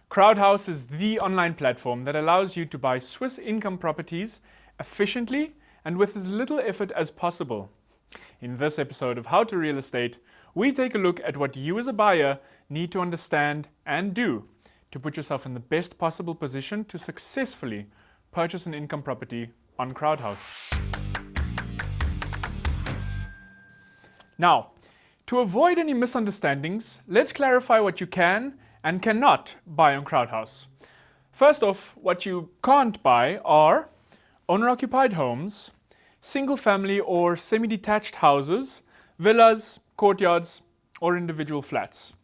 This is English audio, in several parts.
Crowdhouse is the online platform that allows you to buy Swiss income properties efficiently and with as little effort as possible. In this episode of How to Real Estate, we take a look at what you as a buyer need to understand and do to put yourself in the best possible position to successfully purchase an income property on Crowdhouse. Now, to avoid any misunderstandings, let's clarify what you can and cannot buy on Crowdhouse. First off, what you can't buy are owner-occupied homes, single-family or semi-detached houses, villas, courtyards, or individual flats.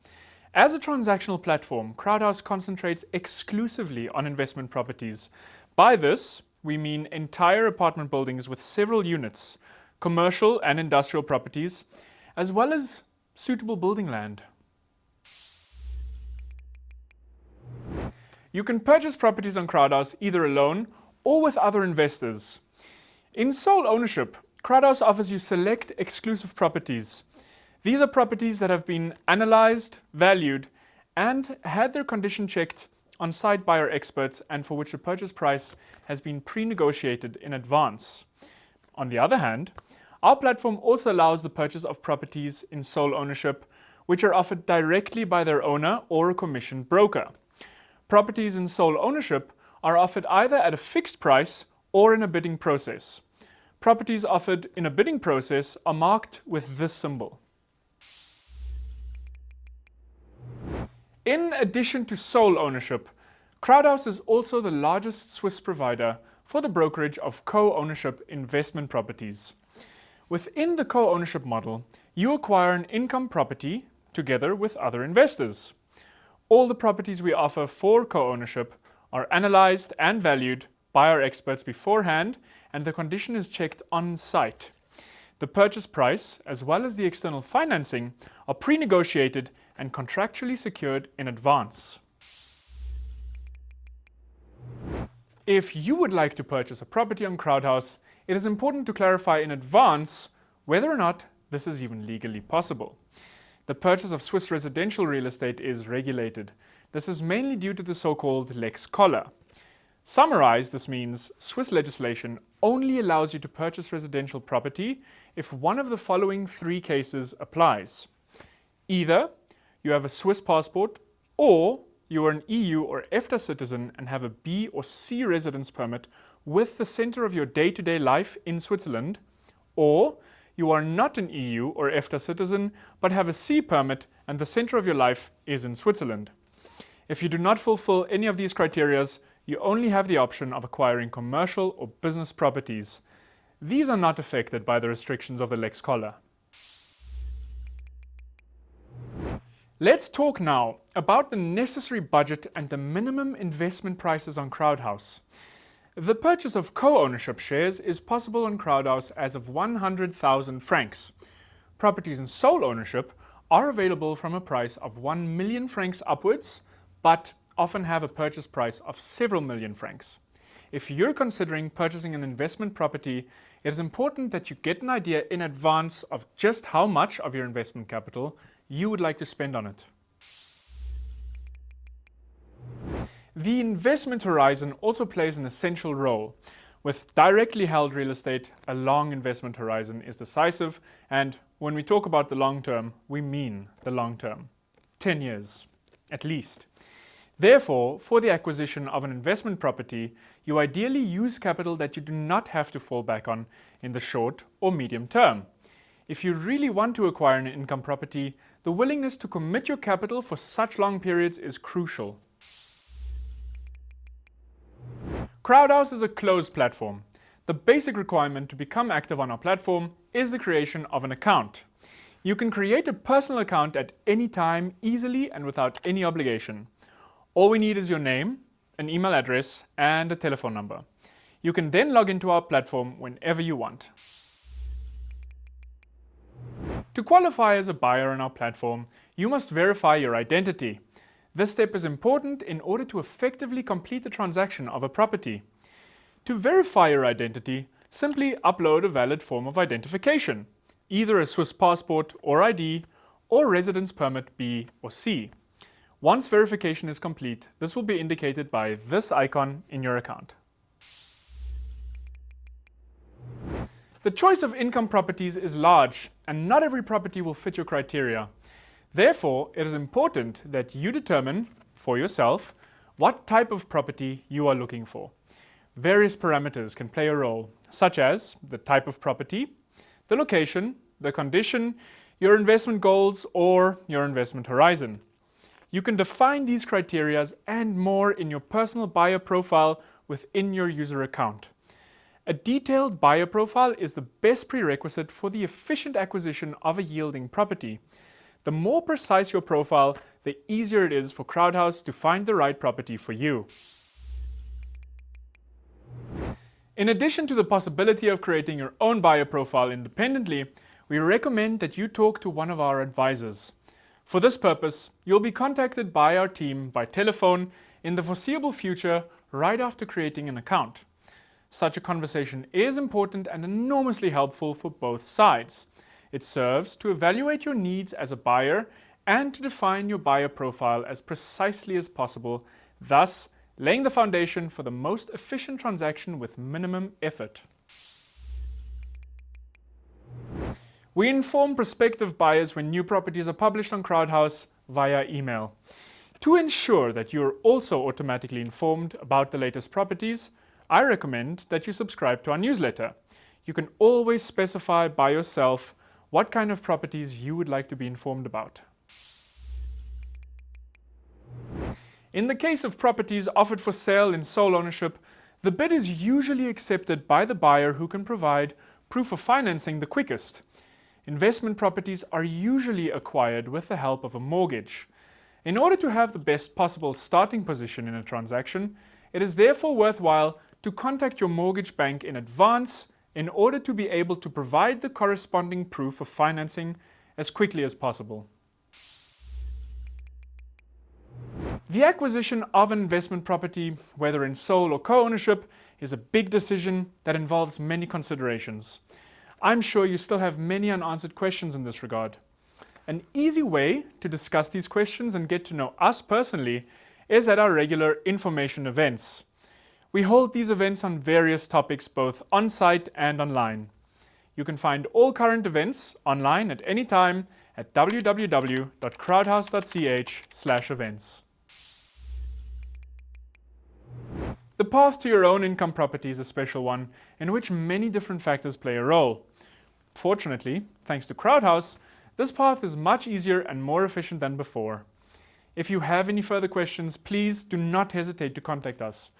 As a transactional platform, Crowdhouse concentrates exclusively on investment properties. By this, we mean entire apartment buildings with several units, commercial and industrial properties, as well as suitable building land. You can purchase properties on Crowdhouse either alone or with other investors. In sole ownership, Crowdhouse offers you select exclusive properties. These are properties that have been analyzed, valued, and had their condition checked on site by our experts and for which the purchase price has been pre-negotiated in advance. On the other hand, our platform also allows the purchase of properties in sole ownership, which are offered directly by their owner or a commissioned broker. Properties in sole ownership are offered either at a fixed price or in a bidding process. Properties offered in a bidding process are marked with this symbol. In addition to sole ownership, Crowdhouse is also the largest Swiss provider for the brokerage of co-ownership investment properties. Within the co-ownership model, you acquire an income property together with other investors. All the properties we offer for co-ownership are analyzed and valued by our experts beforehand, and the condition is checked on site. The purchase price, as well as the external financing, are pre-negotiated and contractually secured in advance. If you would like to purchase a property on Crowdhouse, it is important to clarify in advance whether or not this is even legally possible. The purchase of Swiss residential real estate is regulated. This is mainly due to the so-called Lex Koller. Summarized, this means Swiss legislation only allows you to purchase residential property if one of the following three cases applies. Either you have a Swiss passport, or you are an EU or EFTA citizen and have a B or C residence permit with the center of your day-to-day life in Switzerland, or you are not an EU or EFTA citizen but have a C permit and the center of your life is in Switzerland. If you do not fulfill any of these criteria, you only have the option of acquiring commercial or business properties. These are not affected by the restrictions of the Lex Koller. Let's talk now about the necessary budget and the minimum investment prices on Crowdhouse. The purchase of co-ownership shares is possible on Crowdhouse as of 100,000 francs. Properties in sole ownership are available from a price of 1 million francs upwards, but often have a purchase price of several million francs. If you're considering purchasing an investment property, it is important that you get an idea in advance of just how much of your investment capital you would like to spend on it. The investment horizon also plays an essential role. With directly held real estate, a long investment horizon is decisive, and when we talk about the long term, we mean the long term. 10 years, at least. Therefore, for the acquisition of an investment property, you ideally use capital that you do not have to fall back on in the short or medium term. If you really want to acquire an income property, the willingness to commit your capital for such long periods is crucial. Crowdhouse is a closed platform. The basic requirement to become active on our platform is the creation of an account. You can create a personal account at any time, easily and without any obligation. All we need is your name, an email address, and a telephone number. You can then log into our platform whenever you want. To qualify as a buyer on our platform, you must verify your identity. This step is important in order to effectively complete the transaction of a property. To verify your identity, simply upload a valid form of identification, either a Swiss passport or ID, or residence permit B or C. Once verification is complete, this will be indicated by this icon in your account. The choice of income properties is large, and not every property will fit your criteria. Therefore, it is important that you determine for yourself what type of property you are looking for. Various parameters can play a role, such as the type of property, the location, the condition, your investment goals, or your investment horizon. You can define these criteria and more in your personal buyer profile within your user account. A detailed buyer profile is the best prerequisite for the efficient acquisition of a yielding property. The more precise your profile, the easier it is for Crowdhouse to find the right property for you. In addition to the possibility of creating your own buyer profile independently, we recommend that you talk to one of our advisors. For this purpose, you'll be contacted by our team by telephone in the foreseeable future right after creating an account. Such a conversation is important and enormously helpful for both sides. It serves to evaluate your needs as a buyer and to define your buyer profile as precisely as possible, thus laying the foundation for the most efficient transaction with minimum effort. We inform prospective buyers when new properties are published on Crowdhouse via email. To ensure that you are also automatically informed about the latest properties, I recommend that you subscribe to our newsletter. You can always specify by yourself what kind of properties you would like to be informed about. In the case of properties offered for sale in sole ownership, the bid is usually accepted by the buyer who can provide proof of financing the quickest. Investment properties are usually acquired with the help of a mortgage. In order to have the best possible starting position in a transaction, it is therefore worthwhile to contact your mortgage bank in advance in order to be able to provide the corresponding proof of financing as quickly as possible. The acquisition of an investment property, whether in sole or co-ownership, is a big decision that involves many considerations. I'm sure you still have many unanswered questions in this regard. An easy way to discuss these questions and get to know us personally is at our regular information events. We hold these events on various topics both on-site and online. You can find all current events online at any time at www.crowdhouse.ch/events. The path to your own income property is a special one in which many different factors play a role. Fortunately, thanks to Crowdhouse, this path is much easier and more efficient than before. If you have any further questions, please do not hesitate to contact us.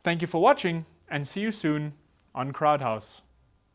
Thank you for watching and see you soon on Crowdhouse.